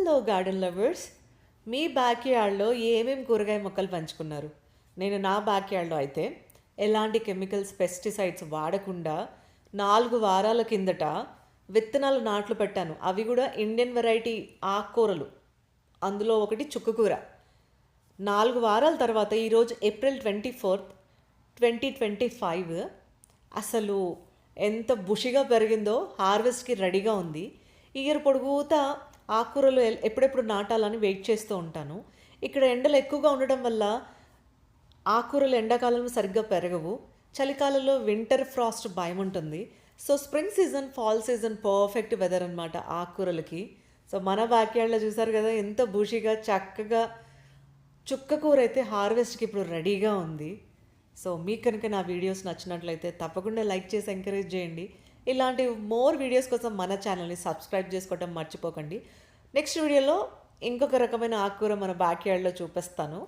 Hello garden lovers, మీ back యార్డ్లో ఏమేమి కూరగాయ మొక్కలు పెంచుకున్నారు? నేను నా బ్యాక్ యార్డ్లో అయితే ఎలాంటి కెమికల్స్ పెస్టిసైడ్స్ వాడకుండా 4 వారాల కిందట విత్తనాలు నాట్లు పెట్టాను. అవి కూడా ఇండియన్ వెరైటీ ఆకుకూరలు. అందులో ఒకటి చుక్కకూర. 4 వారాల తర్వాత ఈరోజు April 24th 2025 అసలు ఎంత బుషిగా పెరిగిందో, హార్వెస్ట్కి రెడీగా ఉంది. ఇయర్ పొడుగుతా ఆకుకూరలు ఎప్పుడెప్పుడు నాటాలని వెయిట్ చేస్తూ ఉంటాను. ఇక్కడ ఎండలు ఎక్కువగా ఉండడం వల్ల ఆకుకూరలు ఎండాకాలంలో సరిగ్గా పెరగవు. చలికాలంలో వింటర్ ఫ్రాస్ట్ భయం ఉంటుంది. So spring season, fall season perfect weather అనమాట ఆకుకూరలకి. సో మన బ్యాక్యార్డ్లో చూసారు కదా ఎంత బూషిగా చక్కగా చుక్కకూర అయితే హార్వెస్ట్కి ఇప్పుడు రెడీగా ఉంది. సో మీకు కనుక నా వీడియోస్ నచ్చినట్లయితే తప్పకుండా లైక్ చేసి ఎంకరేజ్ చేయండి. ఇలాంటి మోర్ వీడియోస్ కోసం మన ఛానల్ని సబ్స్క్రైబ్ చేసుకోవడం మర్చిపోకండి. నెక్స్ట్ వీడియోలో ఇంకొక రకమైన ఆకుకూర మన బ్యాక్ యార్డ్లో చూపిస్తాను.